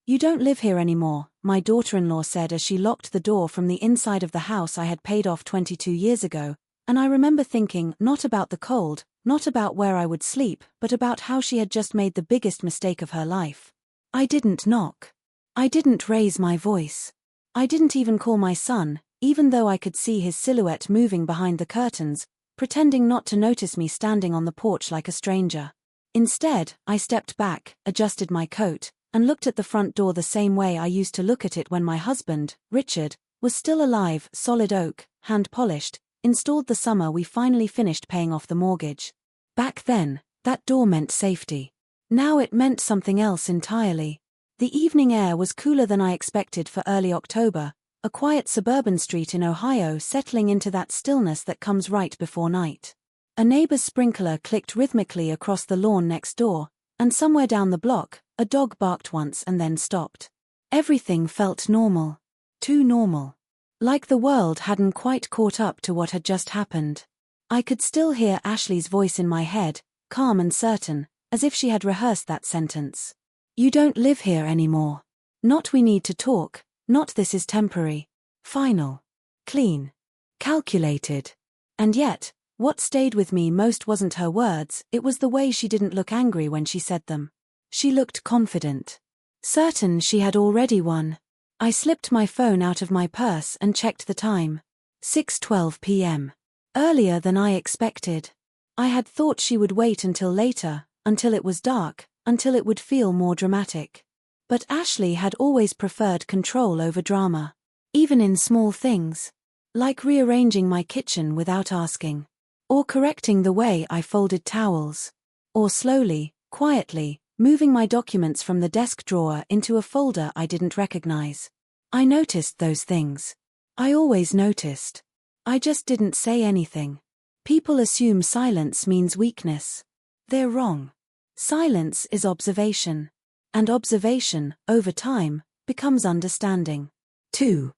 "You don't live here anymore," my daughter-in-law said as she locked the door from the inside of the house I had paid off 22 years ago, and I remember thinking not about the cold, not about where I would sleep, but about how she had just made the biggest mistake of her life. I didn't knock. I didn't raise my voice. I didn't even call my son, even though I could see his silhouette moving behind the curtains, pretending not to notice me standing on the porch like a stranger. Instead, I stepped back, adjusted my coat, and looked at the front door the same way I used to look at it when my husband, Richard, was still alive, solid oak, hand-polished, installed the summer we finally finished paying off the mortgage. Back then, that door meant safety. Now it meant something else entirely. The evening air was cooler than I expected for early October, a quiet suburban street in Ohio settling into that stillness that comes right before night. A neighbor's sprinkler clicked rhythmically across the lawn next door, and somewhere down the block, a dog barked once and then stopped. Everything felt normal. Too normal. Like the world hadn't quite caught up to what had just happened. I could still hear Ashley's voice in my head, calm and certain, as if she had rehearsed that sentence. "You don't live here anymore. Not we need to talk, not this is temporary. Final. Clean. Calculated." And yet, what stayed with me most wasn't her words, it was the way she didn't look angry when she said them. She looked confident. Certain she had already won. I slipped my phone out of my purse and checked the time. 6:12 p.m. Earlier than I expected. I had thought she would wait until later, until it was dark, until it would feel more dramatic. But Ashley had always preferred control over drama. Even in small things. Like rearranging my kitchen without asking. Or correcting the way I folded towels. Or slowly, quietly, moving my documents from the desk drawer into a folder I didn't recognize. I noticed those things. I always noticed. I just didn't say anything. People assume silence means weakness. They're wrong. Silence is observation. And observation, over time, becomes understanding. 2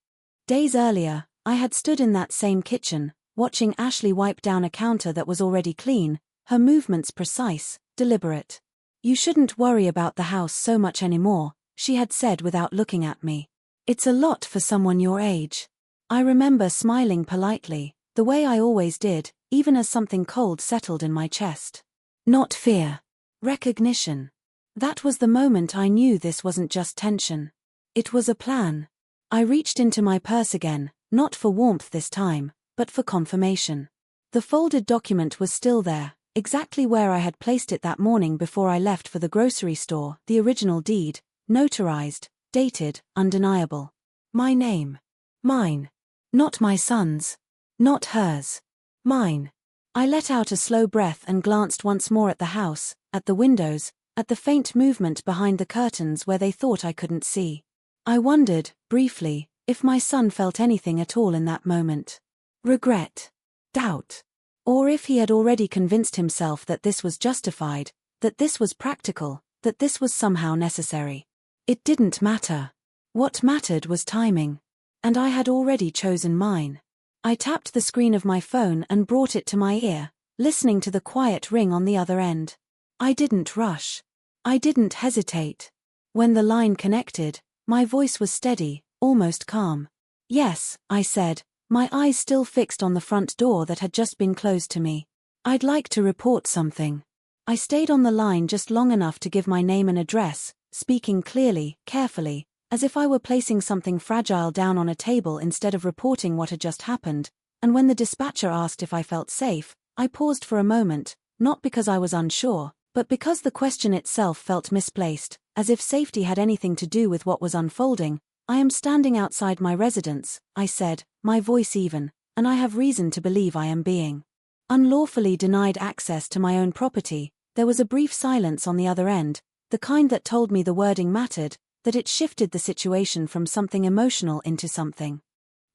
days earlier, I had stood in that same kitchen, watching Ashley wipe down a counter that was already clean, her movements precise, deliberate. "You shouldn't worry about the house so much anymore," she had said without looking at me. "It's a lot for someone your age." I remember smiling politely, the way I always did, even as something cold settled in my chest. Not fear. Recognition. That was the moment I knew this wasn't just tension. It was a plan. I reached into my purse again, not for warmth this time, but for confirmation. The folded document was still there, exactly where I had placed it that morning before I left for the grocery store, the original deed, notarized, dated, undeniable. My name. Mine. Not my son's. Not hers. Mine. I let out a slow breath and glanced once more at the house, at the windows, at the faint movement behind the curtains where they thought I couldn't see. I wondered, briefly, if my son felt anything at all in that moment. Regret. Doubt. Or if he had already convinced himself that this was justified, that this was practical, that this was somehow necessary. It didn't matter. What mattered was timing. And I had already chosen mine. I tapped the screen of my phone and brought it to my ear, listening to the quiet ring on the other end. I didn't rush. I didn't hesitate. When the line connected, my voice was steady, almost calm. "Yes," I said, my eyes still fixed on the front door that had just been closed to me. "I'd like to report something." I stayed on the line just long enough to give my name and address, speaking clearly, carefully, as if I were placing something fragile down on a table instead of reporting what had just happened, and when the dispatcher asked if I felt safe, I paused for a moment, not because I was unsure, but because the question itself felt misplaced, as if safety had anything to do with what was unfolding. "I am standing outside my residence," I said, my voice even, "and I have reason to believe I am being unlawfully denied access to my own property." There was a brief silence on the other end, the kind that told me the wording mattered, that it shifted the situation from something emotional into something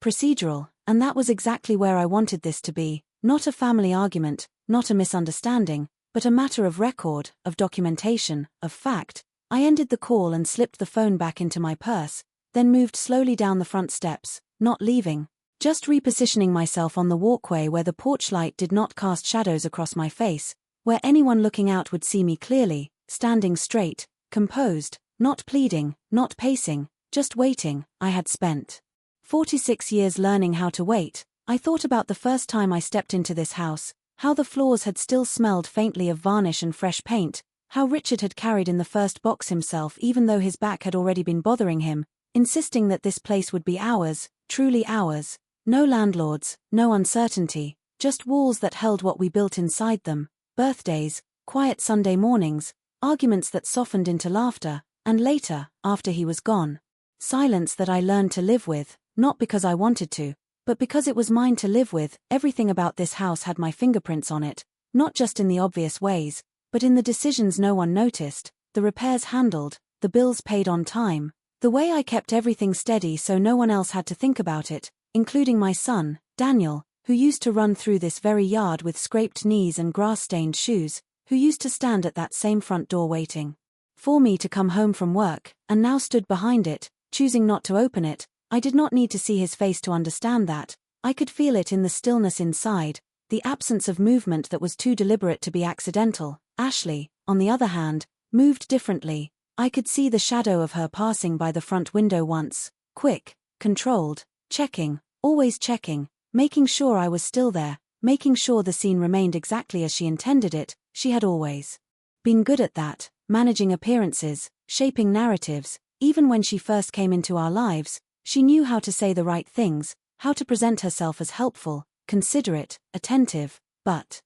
procedural, and that was exactly where I wanted this to be, not a family argument, not a misunderstanding, but a matter of record, of documentation, of fact. I ended the call and slipped the phone back into my purse, then moved slowly down the front steps, not leaving, just repositioning myself on the walkway where the porch light did not cast shadows across my face, where anyone looking out would see me clearly, standing straight, composed, Not pleading, not pacing, just waiting. I had spent 46 years learning how to wait. I thought about the first time I stepped into this house, how the floors had still smelled faintly of varnish and fresh paint, how Richard had carried in the first box himself even though his back had already been bothering him, insisting that this place would be ours, truly ours. No landlords, no uncertainty, just walls that held what we built inside them, birthdays, quiet Sunday mornings, arguments that softened into laughter, and later, after he was gone, silence that I learned to live with, not because I wanted to, but because it was mine to live with. Everything about this house had my fingerprints on it, not just in the obvious ways, but in the decisions no one noticed, the repairs handled, the bills paid on time, the way I kept everything steady so no one else had to think about it, including my son, Daniel, who used to run through this very yard with scraped knees and grass-stained shoes, who used to stand at that same front door waiting for me to come home from work, and now stood behind it, choosing not to open it. I did not need to see his face to understand that. I could feel it in the stillness inside, the absence of movement that was too deliberate to be accidental. Ashley, on the other hand, moved differently. I could see the shadow of her passing by the front window once, quick, controlled, checking, always checking, making sure I was still there, making sure the scene remained exactly as she intended it. She had always been good at that, managing appearances, shaping narratives. Even when she first came into our lives, she knew how to say the right things, how to present herself as helpful, considerate, attentive, but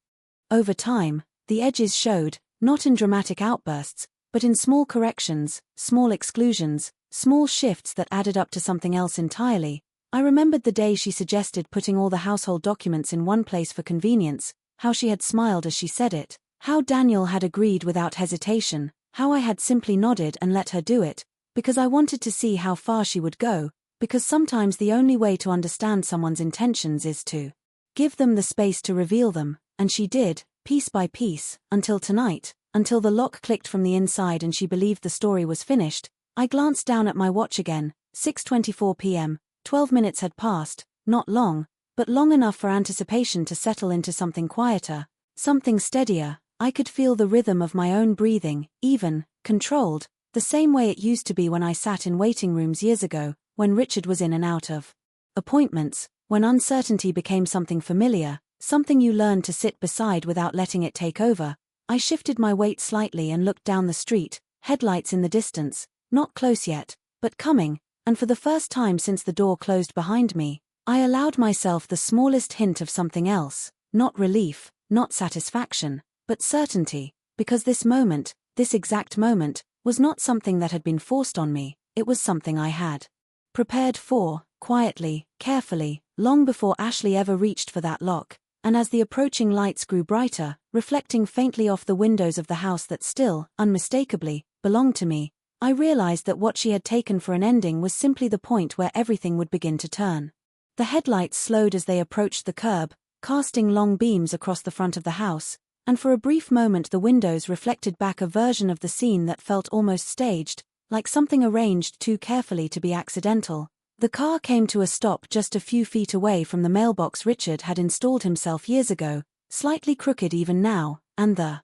over time, the edges showed, not in dramatic outbursts, but in small corrections, small exclusions, small shifts that added up to something else entirely. I remembered the day she suggested putting all the household documents in one place for convenience, how she had smiled as she said it, how Daniel had agreed without hesitation, how I had simply nodded and let her do it, because I wanted to see how far she would go, because sometimes the only way to understand someone's intentions is to give them the space to reveal them, and she did, piece by piece, until tonight, until the lock clicked from the inside and she believed the story was finished. I glanced down at my watch again, 6:24 p.m., 12 minutes had passed, not long, but long enough for anticipation to settle into something quieter, something steadier. I could feel the rhythm of my own breathing, even, controlled, the same way it used to be when I sat in waiting rooms years ago, when Richard was in and out of appointments, when uncertainty became something familiar, something you learned to sit beside without letting it take over. I shifted my weight slightly and looked down the street, headlights in the distance, not close yet, but coming, and for the first time since the door closed behind me, I allowed myself the smallest hint of something else, not relief, not satisfaction, but certainty, because this moment, this exact moment, was not something that had been forced on me, it was something I had prepared for, quietly, carefully, long before Ashley ever reached for that lock, and as the approaching lights grew brighter, reflecting faintly off the windows of the house that still, unmistakably, belonged to me, I realized that what she had taken for an ending was simply the point where everything would begin to turn. The headlights slowed as they approached the curb, casting long beams across the front of the house, and for a brief moment the windows reflected back a version of the scene that felt almost staged, like something arranged too carefully to be accidental. The car came to a stop just a few feet away from the mailbox Richard had installed himself years ago, slightly crooked even now, and the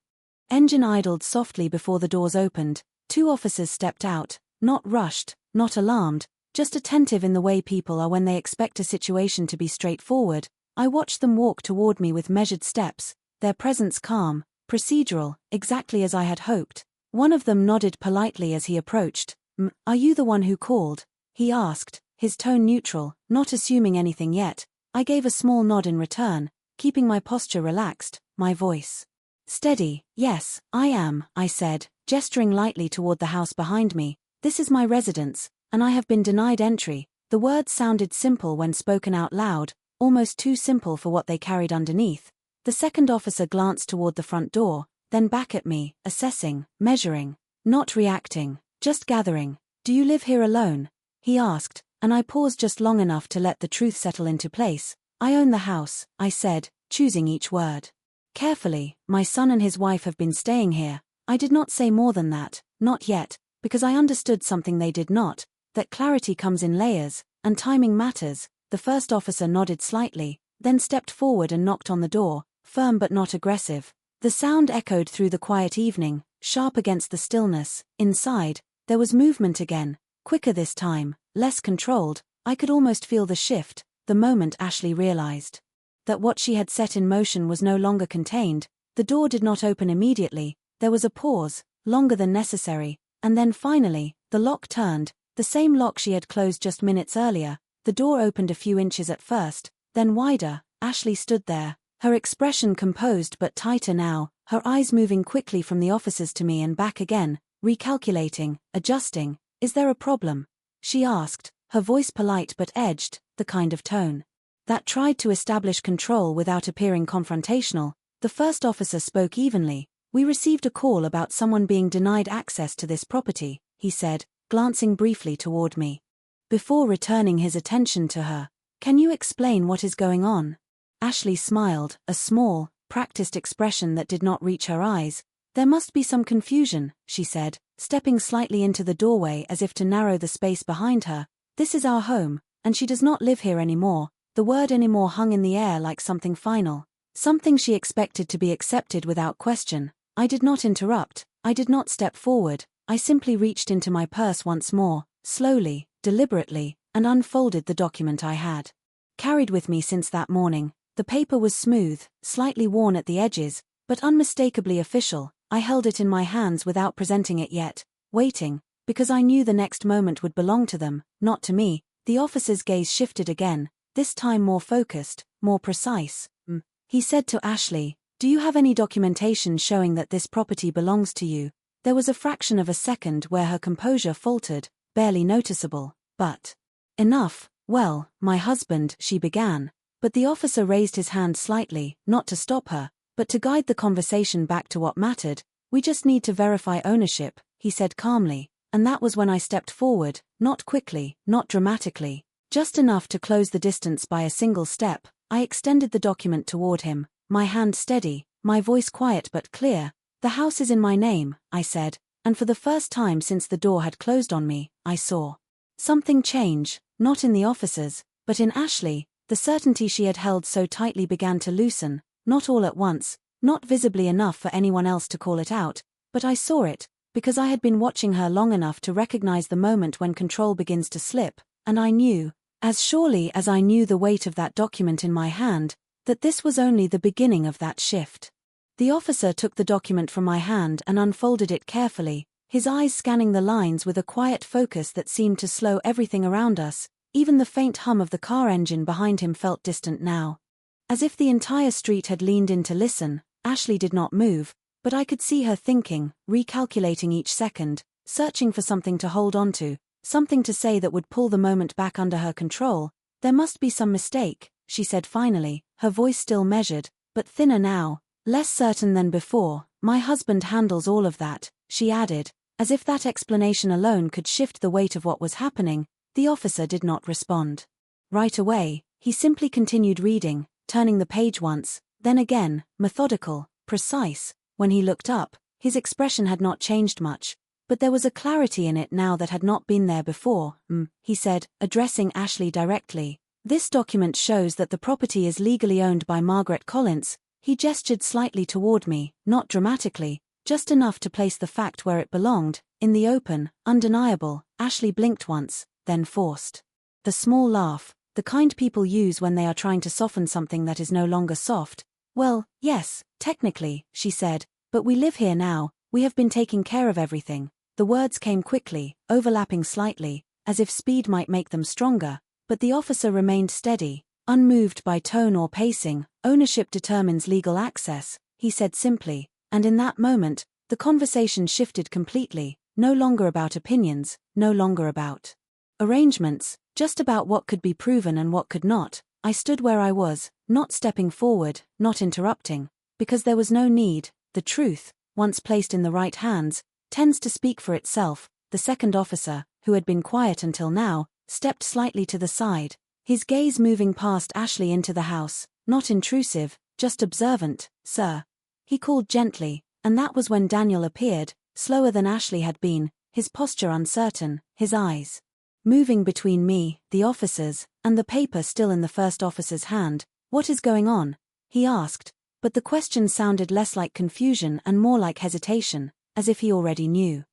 engine idled softly before the doors opened. Two officers stepped out, not rushed, not alarmed, just attentive in the way people are when they expect a situation to be straightforward. I watched them walk toward me with measured steps, their presence calm, procedural, exactly as I had hoped. One of them nodded politely as he approached. "Are you the one who called?" he asked, his tone neutral, not assuming anything yet. I gave a small nod in return, keeping my posture relaxed, my voice steady. "Yes, I am," I said, gesturing lightly toward the house behind me. "This is my residence, and I have been denied entry." The words sounded simple when spoken out loud, almost too simple for what they carried underneath. The second officer glanced toward the front door, then back at me, assessing, measuring, not reacting, just gathering. "Do you live here alone?" he asked, and I paused just long enough to let the truth settle into place. "I own the house," I said, choosing each word carefully. "My son and his wife have been staying here." I did not say more than that, not yet, because I understood something they did not, that clarity comes in layers, and timing matters. The first officer nodded slightly, then stepped forward and knocked on the door, firm but not aggressive. The sound echoed through the quiet evening, sharp against the stillness. Inside, There was movement again, quicker this time, less controlled. I could almost feel the shift, the moment Ashley realized that what she had set in motion was no longer contained. The door did not open immediately, there was a pause, longer than necessary, and then finally, the lock turned, the same lock she had closed just minutes earlier. The door opened a few inches at first, then wider. Ashley stood there, her expression composed but tighter now, her eyes moving quickly from the officers to me and back again, recalculating, adjusting. "Is there a problem?" she asked, her voice polite but edged, the kind of tone that tried to establish control without appearing confrontational. The first officer spoke evenly. "We received a call about someone being denied access to this property," he said, glancing briefly toward me, before returning his attention to her. "Can you explain what is going on?" Ashley smiled, a small, practiced expression that did not reach her eyes. "There must be some confusion," she said, stepping slightly into the doorway as if to narrow the space behind her. "This is our home, and she does not live here anymore." The word anymore hung in the air like something final, something she expected to be accepted without question. I did not interrupt, I did not step forward, I simply reached into my purse once more, slowly, deliberately, and unfolded the document I had carried with me since that morning. The paper was smooth, slightly worn at the edges, but unmistakably official. I held it in my hands without presenting it yet, waiting, because I knew the next moment would belong to them, not to me. The officer's gaze shifted again, this time more focused, more precise. He said to Ashley, "Do you have any documentation showing that this property belongs to you?" There was a fraction of a second where her composure faltered, barely noticeable, but enough. "Well, my husband," she began, but the officer raised his hand slightly, not to stop her, but to guide the conversation back to what mattered. "We just need to verify ownership," he said calmly, and that was when I stepped forward, not quickly, not dramatically, just enough to close the distance by a single step. I extended the document toward him, my hand steady, my voice quiet but clear. "The house is in my name," I said, and for the first time since the door had closed on me, I saw something change, not in the officers, but in Ashley. The certainty she had held so tightly began to loosen, not all at once, not visibly enough for anyone else to call it out, but I saw it, because I had been watching her long enough to recognize the moment when control begins to slip, and I knew, as surely as I knew the weight of that document in my hand, that this was only the beginning of that shift. The officer took the document from my hand and unfolded it carefully, his eyes scanning the lines with a quiet focus that seemed to slow everything around us. Even the faint hum of the car engine behind him felt distant now, as if the entire street had leaned in to listen. Ashley did not move, but I could see her thinking, recalculating each second, searching for something to hold on to, something to say that would pull the moment back under her control. "There must be some mistake," she said finally, her voice still measured, but thinner now, less certain than before. "My husband handles all of that," she added, as if that explanation alone could shift the weight of what was happening. The officer did not respond right away. He simply continued reading, turning the page once, then again, methodical, precise. When he looked up, his expression had not changed much, but there was a clarity in it now that had not been there before. He said, addressing Ashley directly, "This document shows that the property is legally owned by Margaret Collins." He gestured slightly toward me, not dramatically, just enough to place the fact where it belonged, in the open, undeniable. Ashley blinked once, then forced the small laugh, the kind people use when they are trying to soften something that is no longer soft. "Well, yes, technically," she said, "but we live here now, we have been taking care of everything." The words came quickly, overlapping slightly, as if speed might make them stronger, but the officer remained steady, unmoved by tone or pacing. "Ownership determines legal access," he said simply, and in that moment, the conversation shifted completely, no longer about opinions, no longer about arrangements, just about what could be proven and what could not. I stood where I was, not stepping forward, not interrupting, because there was no need. The truth, once placed in the right hands, tends to speak for itself. The second officer, who had been quiet until now, stepped slightly to the side, his gaze moving past Ashley into the house, not intrusive, just observant. "Sir," he called gently, and that was when Daniel appeared, slower than Ashley had been, his posture uncertain, his eyes moving between me, the officers, and the paper still in the first officer's hand. "What is going on?" he asked, but the question sounded less like confusion and more like hesitation, as if he already knew.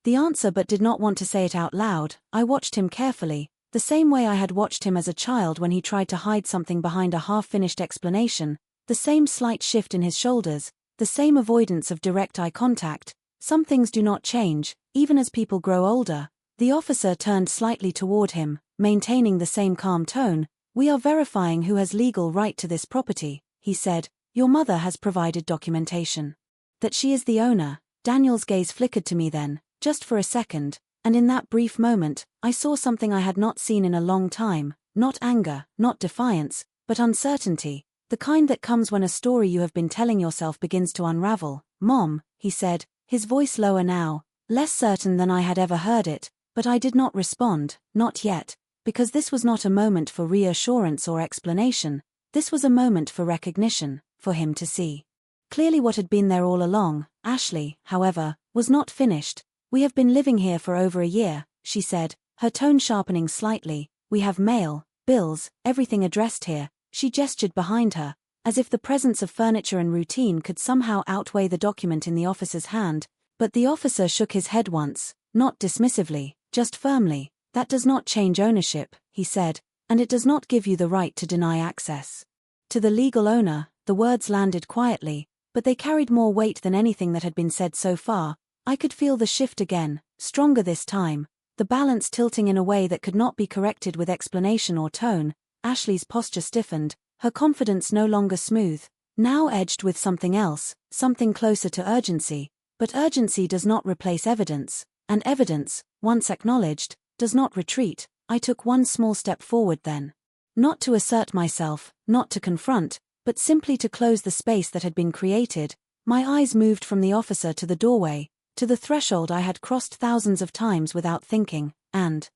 The answer, but did not want to say it out loud. I watched him carefully, the same way I had watched him as a child when he tried to hide something behind a half-finished explanation, the same slight shift in his shoulders, the same avoidance of direct eye contact. Some things do not change, even as people grow older. The officer turned slightly toward him, maintaining the same calm tone. "We are verifying who has legal right to this property," he said. "Your mother has provided documentation that she is the owner." Daniel's gaze flickered to me then, just for a second, and in that brief moment, I saw something I had not seen in a long time, not anger, not defiance, but uncertainty, the kind that comes when a story you have been telling yourself begins to unravel. "Mom," he said, his voice lower now, less certain than I had ever heard it, but I did not respond, not yet, because this was not a moment for reassurance or explanation. This was a moment for recognition, for him to see clearly what had been there all along. Ashley, however, was not finished. "We have been living here for over a year," she said, her tone sharpening slightly. "We have mail, bills, everything addressed here." She gestured behind her, as if the presence of furniture and routine could somehow outweigh the document in the officer's hand, but the officer shook his head once, not dismissively, just firmly. "That does not change ownership," he said, "and it does not give you the right to deny access to the legal owner." The words landed quietly, but they carried more weight than anything that had been said so far. I could feel the shift again, stronger this time, the balance tilting in a way that could not be corrected with explanation or tone. Ashley's posture stiffened, her confidence no longer smooth, now edged with something else, something closer to urgency. But urgency does not replace evidence, and evidence, once acknowledged, does not retreat. I took one small step forward then. Not to assert myself, not to confront, but simply to close the space that had been created. My eyes moved from the officer to the doorway, to the threshold I had crossed thousands of times without thinking, and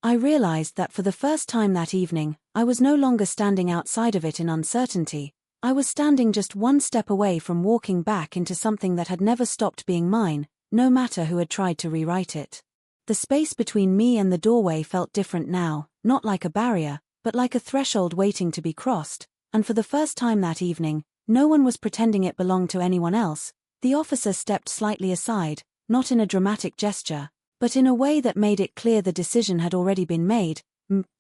I realized that for the first time that evening, I was no longer standing outside of it in uncertainty. I was standing just one step away from walking back into something that had never stopped being mine, no matter who had tried to rewrite it. The space between me and the doorway felt different now, not like a barrier, but like a threshold waiting to be crossed, and for the first time that evening, no one was pretending it belonged to anyone else. The officer stepped slightly aside, not in a dramatic gesture, but in a way that made it clear the decision had already been made.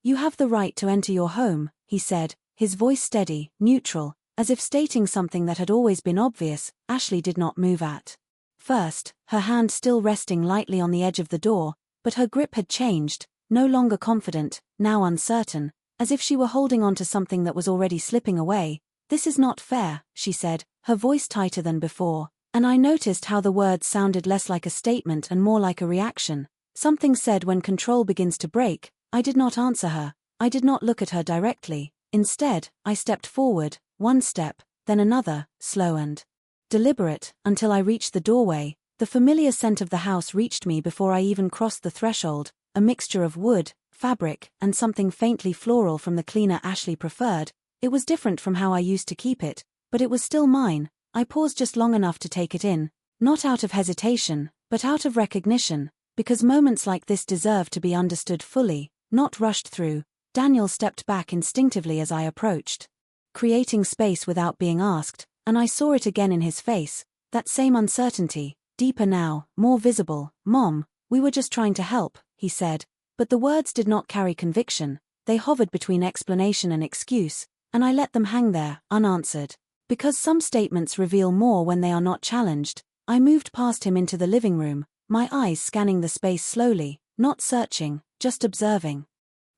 "You have the right to enter your home," he said, his voice steady, neutral, as if stating something that had always been obvious. Ashley did not move at first, her hand still resting lightly on the edge of the door, but her grip had changed, no longer confident, now uncertain, as if she were holding on to something that was already slipping away. "This is not fair," she said, her voice tighter than before, and I noticed how the words sounded less like a statement and more like a reaction. Something said when control begins to break. I did not answer her. I did not look at her directly. Instead, I stepped forward, one step, then another, slow and deliberate, until I reached the doorway. The familiar scent of the house reached me before I even crossed the threshold, a mixture of wood, fabric, and something faintly floral from the cleaner Ashley preferred. It was different from how I used to keep it, but it was still mine. I paused just long enough to take it in, not out of hesitation, but out of recognition, because moments like this deserve to be understood fully, not rushed through. Daniel stepped back instinctively as I approached, creating space without being asked, and I saw it again in his face, that same uncertainty, deeper now, more visible. "Mom, we were just trying to help," he said, but the words did not carry conviction. They hovered between explanation and excuse, and I let them hang there, unanswered. Because some statements reveal more when they are not challenged. I moved past him into the living room, my eyes scanning the space slowly, not searching, just observing.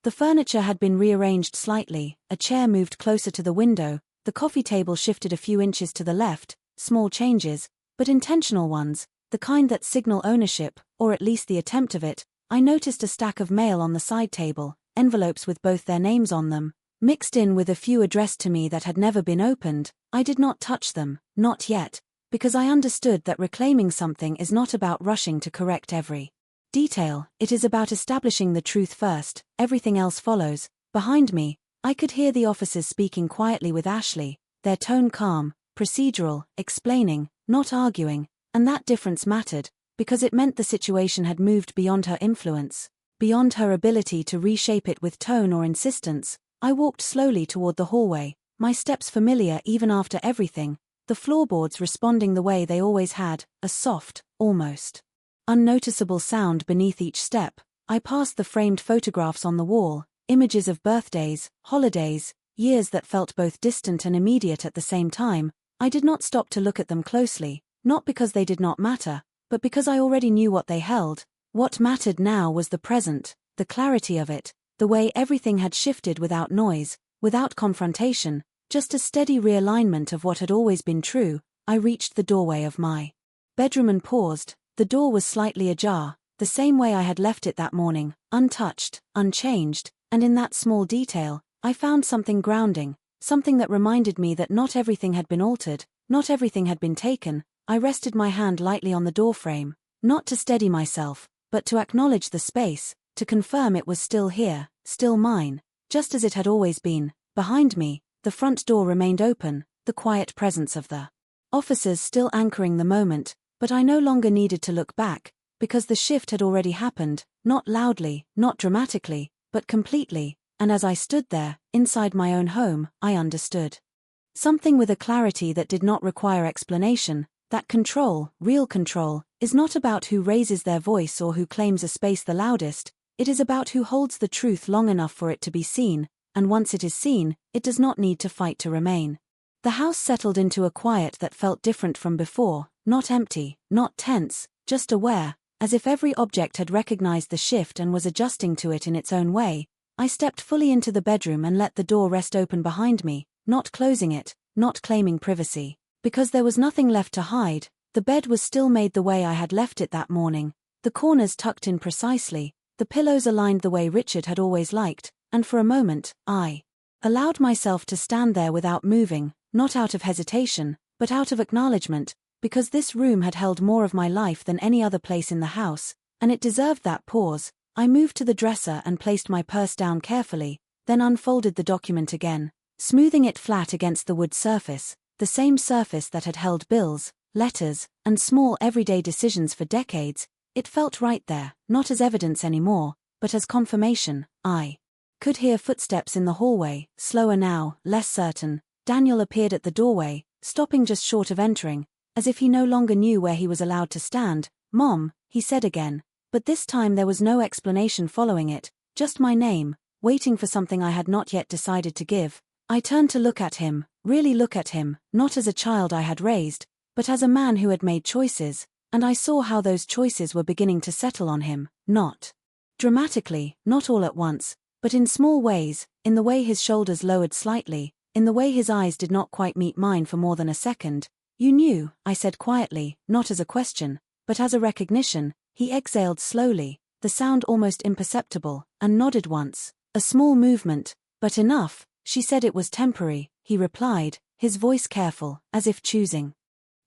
The furniture had been rearranged slightly, a chair moved closer to the window, the coffee table shifted a few inches to the left, small changes, but intentional ones, the kind that signal ownership, or at least the attempt of it. I noticed a stack of mail on the side table, envelopes with both their names on them, mixed in with a few addressed to me that had never been opened. I did not touch them, not yet, because I understood that reclaiming something is not about rushing to correct every detail. It is about establishing the truth first, everything else follows. Behind me, I could hear the officers speaking quietly with Ashley, their tone calm, procedural, explaining, not arguing, and that difference mattered, because it meant the situation had moved beyond her influence, beyond her ability to reshape it with tone or insistence. I walked slowly toward the hallway, my steps familiar even after everything, the floorboards responding the way they always had, a soft, almost unnoticeable sound beneath each step. I passed the framed photographs on the wall, images of birthdays, holidays, years that felt both distant and immediate at the same time. I did not stop to look at them closely, not because they did not matter, but because I already knew what they held. What mattered now was the present, the clarity of it, the way everything had shifted without noise, without confrontation, just a steady realignment of what had always been true. I reached the doorway of my bedroom and paused. The door was slightly ajar, the same way I had left it that morning, untouched, unchanged, and in that small detail, I found something grounding, something that reminded me that not everything had been altered, not everything had been taken. I rested my hand lightly on the doorframe, not to steady myself, but to acknowledge the space, to confirm it was still here, still mine, just as it had always been. Behind me, the front door remained open, the quiet presence of the officers still anchoring the moment, but I no longer needed to look back, because the shift had already happened, not loudly, not dramatically, but completely, and as I stood there, inside my own home, I understood something with a clarity that did not require explanation, that control, real control, is not about who raises their voice or who claims a space the loudest. It is about who holds the truth long enough for it to be seen, and once it is seen, it does not need to fight to remain. The house settled into a quiet that felt different from before, not empty, not tense, just aware, as if every object had recognized the shift and was adjusting to it in its own way. I stepped fully into the bedroom and let the door rest open behind me, not closing it, not claiming privacy, because there was nothing left to hide. The bed was still made the way I had left it that morning, the corners tucked in precisely, the pillows aligned the way Richard had always liked, and for a moment, I allowed myself to stand there without moving, not out of hesitation, but out of acknowledgement, because this room had held more of my life than any other place in the house, and it deserved that pause. I moved to the dresser and placed my purse down carefully, then unfolded the document again, smoothing it flat against the wood surface, the same surface that had held bills, letters, and small everyday decisions for decades. It felt right there, not as evidence anymore, but as confirmation. I could hear footsteps in the hallway, slower now, less certain. Daniel appeared at the doorway, stopping just short of entering, as if he no longer knew where he was allowed to stand. "Mom," he said again, but this time there was no explanation following it, just my name, waiting for something I had not yet decided to give. I turned to look at him, really look at him, not as a child I had raised, but as a man who had made choices, and I saw how those choices were beginning to settle on him, not dramatically, not all at once, but in small ways, in the way his shoulders lowered slightly, in the way his eyes did not quite meet mine for more than a second. "You knew," I said quietly, not as a question, but as a recognition. He exhaled slowly, the sound almost imperceptible, and nodded once. "A small movement, but enough." "She said it was temporary," he replied, his voice careful, as if choosing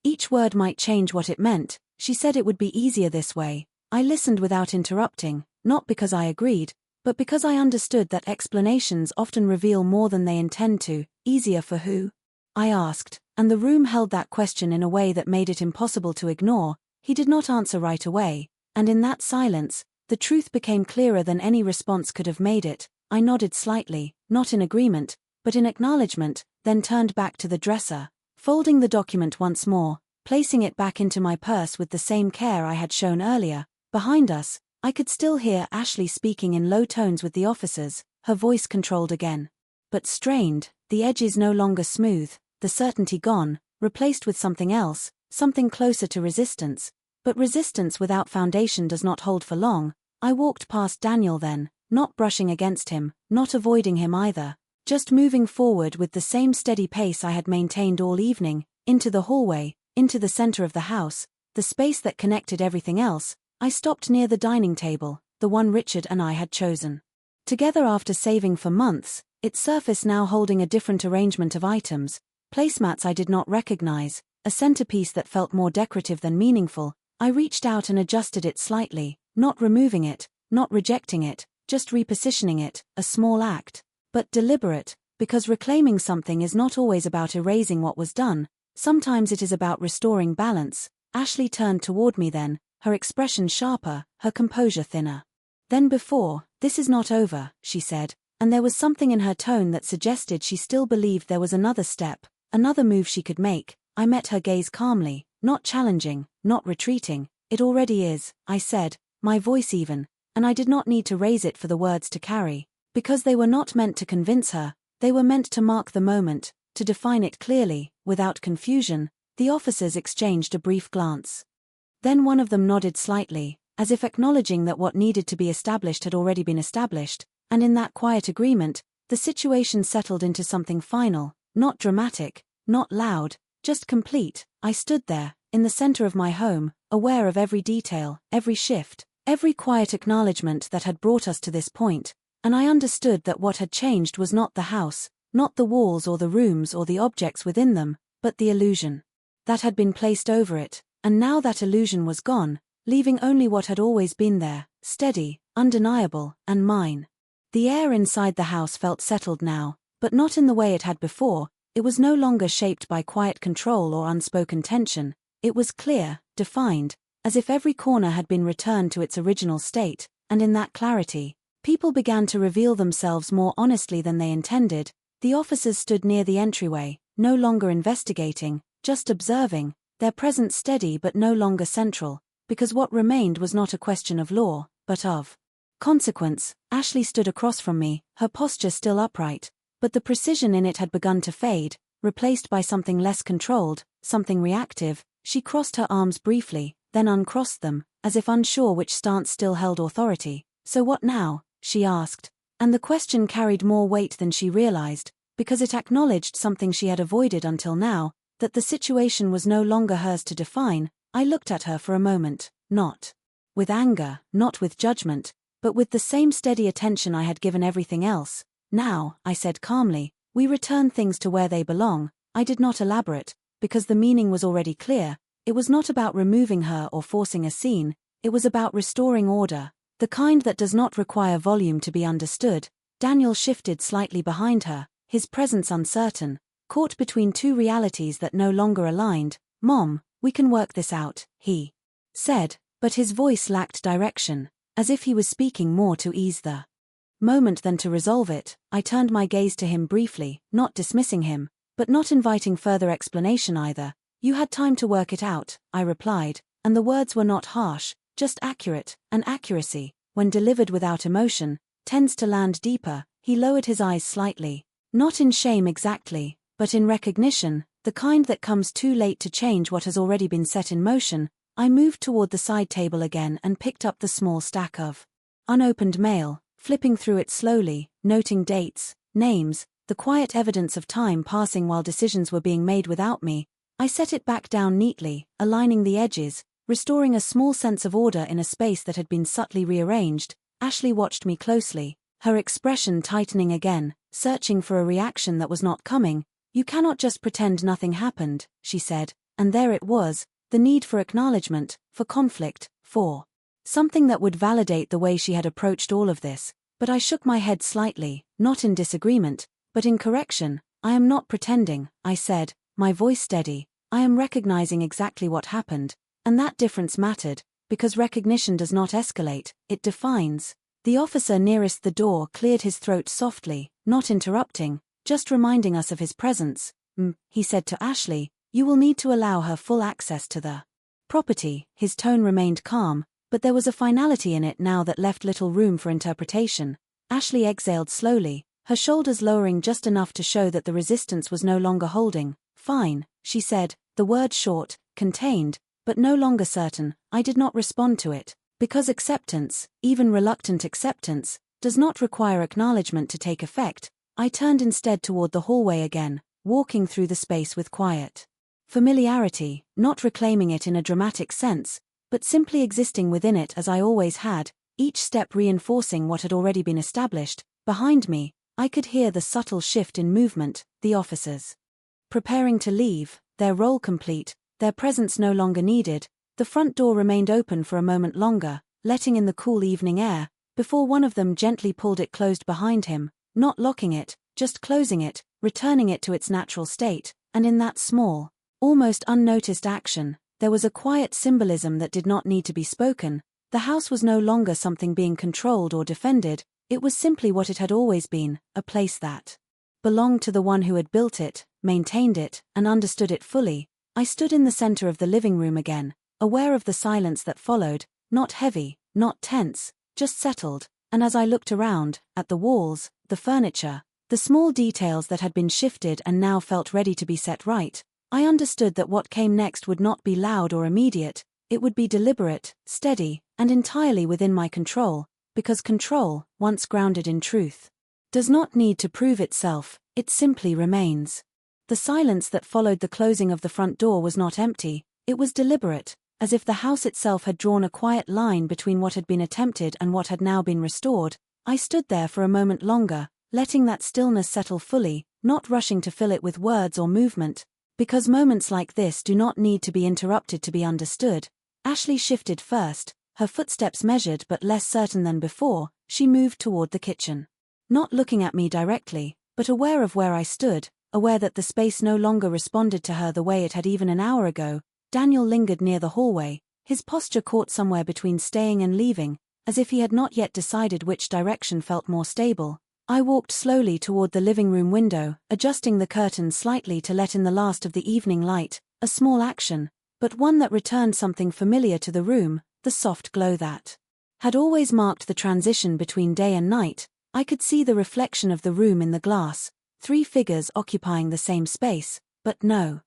each word might change what it meant. "She said it would be easier this way." I listened without interrupting, not because I agreed, but because I understood that explanations often reveal more than they intend to. "Easier for who?" I asked, and the room held that question in a way that made it impossible to ignore. He did not answer right away, and in that silence, the truth became clearer than any response could have made it. I nodded slightly, not in agreement, but in acknowledgement, then turned back to the dresser, folding the document once more, placing it back into my purse with the same care I had shown earlier. Behind us, I could still hear Ashley speaking in low tones with the officers, her voice controlled again, but strained, the edges no longer smooth, the certainty gone, replaced with something else, something closer to resistance. But resistance without foundation does not hold for long. I walked past Daniel then, not brushing against him, not avoiding him either, just moving forward with the same steady pace I had maintained all evening, into the hallway, into the center of the house, the space that connected everything else. I stopped near the dining table, the one Richard and I had chosen together after saving for months, its surface now holding a different arrangement of items, placemats I did not recognize, a centerpiece that felt more decorative than meaningful. I reached out and adjusted it slightly, not removing it, not rejecting it, just repositioning it, a small act, but deliberate, because reclaiming something is not always about erasing what was done, sometimes it is about restoring balance. Ashley turned toward me then, her expression sharper, her composure thinner than before. "This is not over," she said, and there was something in her tone that suggested she still believed there was another step, another move she could make. I met her gaze calmly, not challenging, not retreating, It already is, I said, my voice even, and I did not need to raise it for the words to carry, because they were not meant to convince her, they were meant to mark the moment, to define it clearly, without confusion. The officers exchanged a brief glance. Then one of them nodded slightly, as if acknowledging that what needed to be established had already been established, and in that quiet agreement, the situation settled into something final, not dramatic, not loud, just complete. I stood there, in the center of my home, aware of every detail, every shift, every quiet acknowledgement that had brought us to this point, and I understood that what had changed was not the house, not the walls or the rooms or the objects within them, but the illusion that had been placed over it, and now that illusion was gone, leaving only what had always been there, steady, undeniable, and mine. The air inside the house felt settled now, but not in the way it had before. It was no longer shaped by quiet control or unspoken tension. It was clear, defined, as if every corner had been returned to its original state, and in that clarity, people began to reveal themselves more honestly than they intended. The officers stood near the entryway, no longer investigating, just observing, their presence steady but no longer central, because what remained was not a question of law, but of consequence. Ashley stood across from me, her posture still upright, but the precision in it had begun to fade, replaced by something less controlled, something reactive. She crossed her arms briefly, then uncrossed them, as if unsure which stance still held authority. "So what now?" she asked, and the question carried more weight than she realized, because it acknowledged something she had avoided until now, that the situation was no longer hers to define. I looked at her for a moment, not with anger, not with judgment, but with the same steady attention I had given everything else. "Now," I said calmly, "we return things to where they belong." I did not elaborate, because the meaning was already clear. It was not about removing her or forcing a scene, it was about restoring order, the kind that does not require volume to be understood. Daniel shifted slightly behind her, his presence uncertain, caught between two realities that no longer aligned. "Mom, we can work this out," he said, but his voice lacked direction, as if he was speaking more to ease the moment than to resolve it. I turned my gaze to him briefly, not dismissing him, but not inviting further explanation either. "You had time to work it out," I replied, and the words were not harsh, just accurate, and accuracy, when delivered without emotion, tends to land deeper. He lowered his eyes slightly, not in shame exactly, but in recognition, the kind that comes too late to change what has already been set in motion. I moved toward the side table again and picked up the small stack of unopened mail, flipping through it slowly, noting dates, names, the quiet evidence of time passing while decisions were being made without me. I set it back down neatly, aligning the edges, restoring a small sense of order in a space that had been subtly rearranged. Ashley watched me closely, her expression tightening again, searching for a reaction that was not coming. "You cannot just pretend nothing happened," she said, and there it was, the need for acknowledgement, for conflict, for something that would validate the way she had approached all of this. But I shook my head slightly, not in disagreement, but in correction. "I am not pretending," I said, my voice steady. "I am recognizing exactly what happened, and that difference mattered, because recognition does not escalate, it defines." The officer nearest the door cleared his throat softly, not interrupting, just reminding us of his presence. He said to Ashley, "You will need to allow her full access to the property." His tone remained calm, but there was a finality in it now that left little room for interpretation. Ashley exhaled slowly, her shoulders lowering just enough to show that the resistance was no longer holding. "Fine," she said, the word short, contained, but no longer certain. I did not respond to it, because acceptance, even reluctant acceptance, does not require acknowledgement to take effect. I turned instead toward the hallway again, walking through the space with quiet familiarity, not reclaiming it in a dramatic sense, but simply existing within it as I always had, each step reinforcing what had already been established. Behind me, I could hear the subtle shift in movement, the officers preparing to leave, their role complete, their presence no longer needed. The front door remained open for a moment longer, letting in the cool evening air, before one of them gently pulled it closed behind him, not locking it, just closing it, returning it to its natural state. And in that small, almost unnoticed action, there was a quiet symbolism that did not need to be spoken. The house was no longer something being controlled or defended, it was simply what it had always been, a place that belonged to the one who had built it, maintained it, and understood it fully. I stood in the center of the living room again, aware of the silence that followed, not heavy, not tense, just settled, and as I looked around, at the walls, the furniture, the small details that had been shifted and now felt ready to be set right, I understood that what came next would not be loud or immediate, it would be deliberate, steady, and entirely within my control, because control, once grounded in truth, does not need to prove itself, it simply remains. The silence that followed the closing of the front door was not empty, it was deliberate, as if the house itself had drawn a quiet line between what had been attempted and what had now been restored. I stood there for a moment longer, letting that stillness settle fully, not rushing to fill it with words or movement, because moments like this do not need to be interrupted to be understood. Ashley shifted first, her footsteps measured but less certain than before. She moved toward the kitchen. Not looking at me directly, but aware of where I stood, aware that the space no longer responded to her the way it had even an hour ago. Daniel lingered near the hallway, his posture caught somewhere between staying and leaving, as if he had not yet decided which direction felt more stable. I walked slowly toward the living room window, adjusting the curtains slightly to let in the last of the evening light, a small action, but one that returned something familiar to the room, the soft glow that had always marked the transition between day and night. I could see the reflection of the room in the glass, 3 figures occupying the same space, but no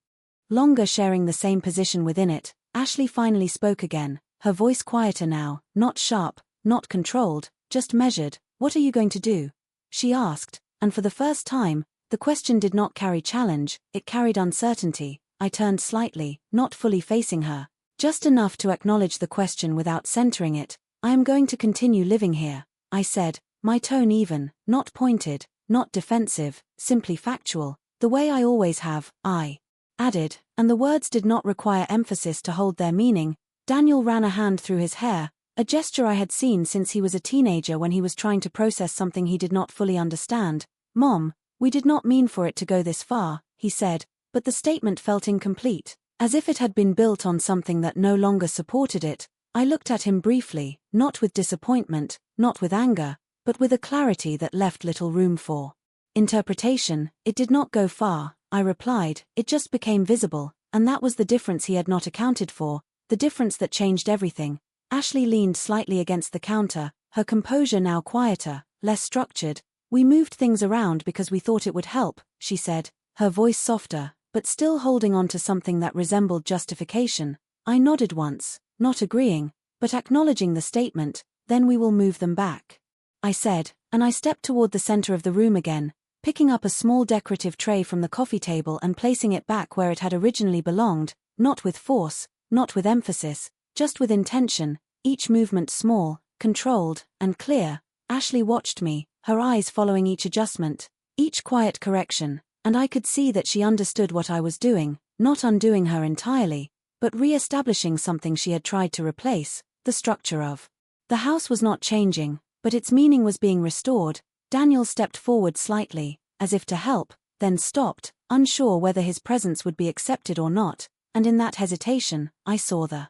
longer sharing the same position within it. Ashley finally spoke again, her voice quieter now, not sharp, not controlled, just measured. "What are you going to do?" she asked, and for the first time, the question did not carry challenge, it carried uncertainty. I turned slightly, not fully facing her, just enough to acknowledge the question without centering it. "I am going to continue living here," I said, my tone even, not pointed, not defensive, simply factual, "the way I always have," I added, and the words did not require emphasis to hold their meaning. Daniel ran a hand through his hair, a gesture I had seen since he was a teenager when he was trying to process something he did not fully understand. "Mom, we did not mean for it to go this far," he said, but the statement felt incomplete, as if it had been built on something that no longer supported it. I looked at him briefly, not with disappointment, not with anger, but with a clarity that left little room for interpretation. "It did not go far," I replied, "it just became visible," and that was the difference he had not accounted for, the difference that changed everything. Ashley leaned slightly against the counter, her composure now quieter, less structured. "We moved things around because we thought it would help," she said, her voice softer, but still holding on to something that resembled justification. I nodded once, not agreeing, but acknowledging the statement. "Then we will move them back," I said, and I stepped toward the center of the room again, picking up a small decorative tray from the coffee table and placing it back where it had originally belonged, not with force, not with emphasis, just with intention, each movement small, controlled, and clear. Ashley watched me, her eyes following each adjustment, each quiet correction, and I could see that she understood what I was doing, not undoing her entirely, but re-establishing something she had tried to replace. The structure of the house was not changing, but its meaning was being restored. Daniel stepped forward slightly, as if to help, then stopped, unsure whether his presence would be accepted or not, and in that hesitation, I saw the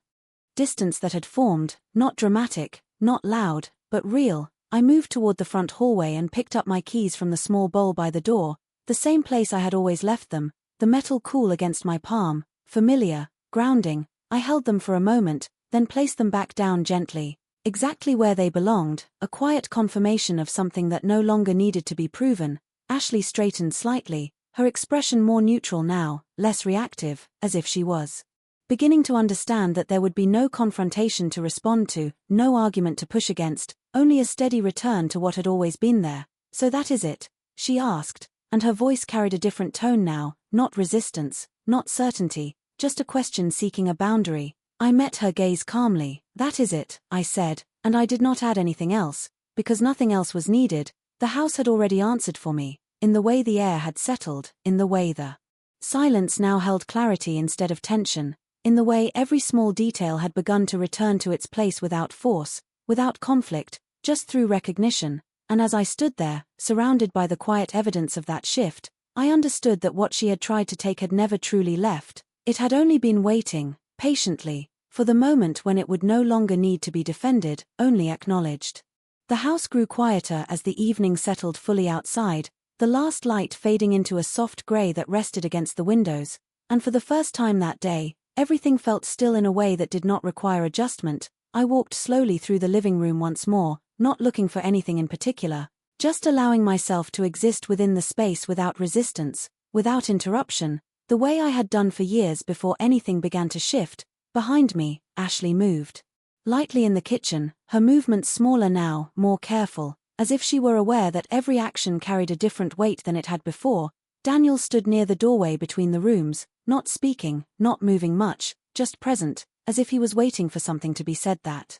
distance that had formed, not dramatic, not loud, but real. I moved toward the front hallway and picked up my keys from the small bowl by the door, the same place I had always left them, the metal cool against my palm, familiar, grounding. I held them for a moment, then placed them back down gently, exactly where they belonged, a quiet confirmation of something that no longer needed to be proven. Ashley straightened slightly, her expression more neutral now, less reactive, as if she was beginning to understand that there would be no confrontation to respond to, no argument to push against, only a steady return to what had always been there. "So that is it?" she asked, and her voice carried a different tone now, not resistance, not certainty, just a question seeking a boundary. I met her gaze calmly. "That is it," I said, and I did not add anything else, because nothing else was needed. The house had already answered for me, in the way the air had settled, in the way the silence now held clarity instead of tension, in the way every small detail had begun to return to its place without force, without conflict, just through recognition. And as I stood there, surrounded by the quiet evidence of that shift, I understood that what she had tried to take had never truly left. It had only been waiting, patiently, for the moment when it would no longer need to be defended, only acknowledged. The house grew quieter as the evening settled fully outside, the last light fading into a soft gray that rested against the windows, and for the first time that day, Everything felt still in a way that did not require adjustment. I walked slowly through the living room once more, not looking for anything in particular, just allowing myself to exist within the space without resistance, without interruption, the way I had done for years before anything began to shift. Behind me, Ashley moved lightly in the kitchen, her movements smaller now, more careful, as if she were aware that every action carried a different weight than it had before. Daniel stood near the doorway between the rooms, not speaking, not moving much, just present, as if he was waiting for something to be said that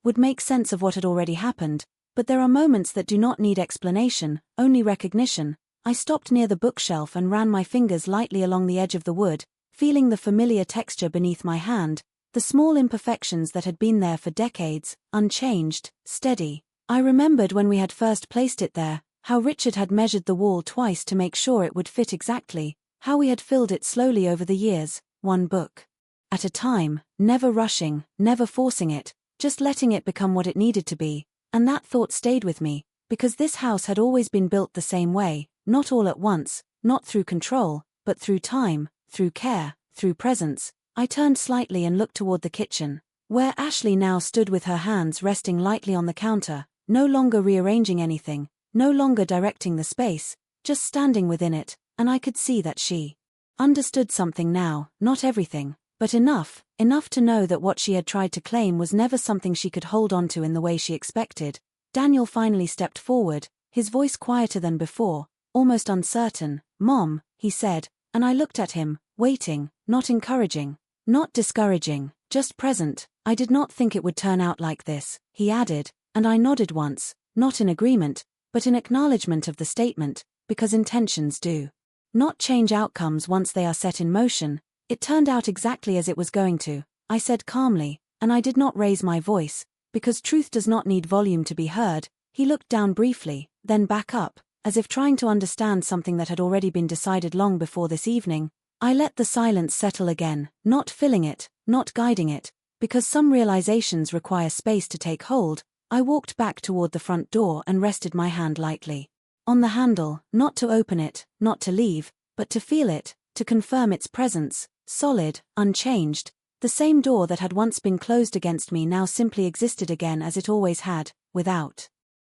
would make sense of what had already happened. But there are moments that do not need explanation, only recognition. I stopped near the bookshelf and ran my fingers lightly along the edge of the wood, feeling the familiar texture beneath my hand, the small imperfections that had been there for decades, unchanged, steady. I remembered when we had first placed it there, how Richard had measured the wall twice to make sure it would fit exactly, how we had filled it slowly over the years, one book at a time, never rushing, never forcing it, just letting it become what it needed to be. And that thought stayed with me, because this house had always been built the same way, not all at once, not through control, but through time, through care, through presence. I turned slightly and looked toward the kitchen, where Ashley now stood with her hands resting lightly on the counter, no longer rearranging anything, no longer directing the space, just standing within it, and I could see that she understood something now, not everything, but enough to know that what she had tried to claim was never something she could hold on to in the way she expected. Daniel finally stepped forward, his voice quieter than before, almost uncertain. "Mom," he said, and I looked at him, waiting, not encouraging, not discouraging, just present. "I did not think it would turn out like this," he added, and I nodded once, not in agreement, but in acknowledgement of the statement, because intentions do not change outcomes once they are set in motion. "It turned out exactly as it was going to," I said calmly, and I did not raise my voice, because truth does not need volume to be heard. He looked down briefly, then back up, as if trying to understand something that had already been decided long before this evening. I let the silence settle again, not filling it, not guiding it, because some realizations require space to take hold. I walked back toward the front door and rested my hand lightly on the handle, not to open it, not to leave, but to feel it, to confirm its presence. Solid, unchanged, the same door that had once been closed against me now simply existed again as it always had, without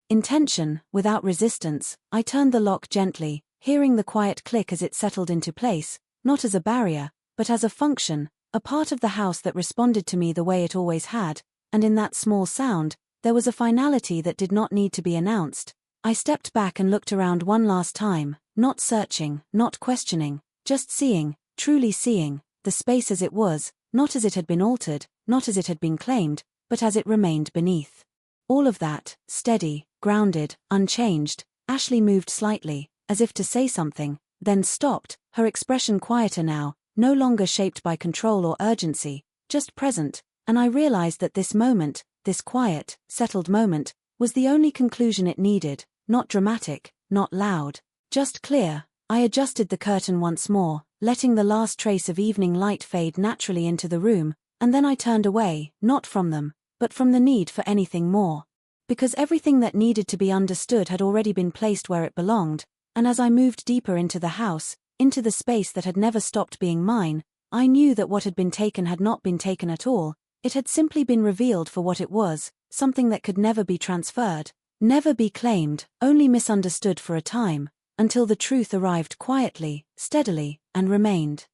intention, without resistance. I turned the lock gently, hearing the quiet click as it settled into place, not as a barrier, but as a function, a part of the house that responded to me the way it always had, and in that small sound, there was a finality that did not need to be announced. I stepped back and looked around one last time, not searching, not questioning, just seeing, truly seeing, the space as it was, not as it had been altered, not as it had been claimed, but as it remained beneath all of that, steady, grounded, unchanged. Ashley moved slightly, as if to say something, then stopped, her expression quieter now, no longer shaped by control or urgency, just present, and I realized that this moment, this quiet, settled moment, was the only conclusion it needed, not dramatic, not loud, just clear. I adjusted the curtain once more, letting the last trace of evening light fade naturally into the room, and then I turned away, not from them, but from the need for anything more. Because everything that needed to be understood had already been placed where it belonged, and as I moved deeper into the house, into the space that had never stopped being mine, I knew that what had been taken had not been taken at all. It had simply been revealed for what it was, something that could never be transferred, never be claimed, only misunderstood for a time, until the truth arrived quietly, steadily, and remained.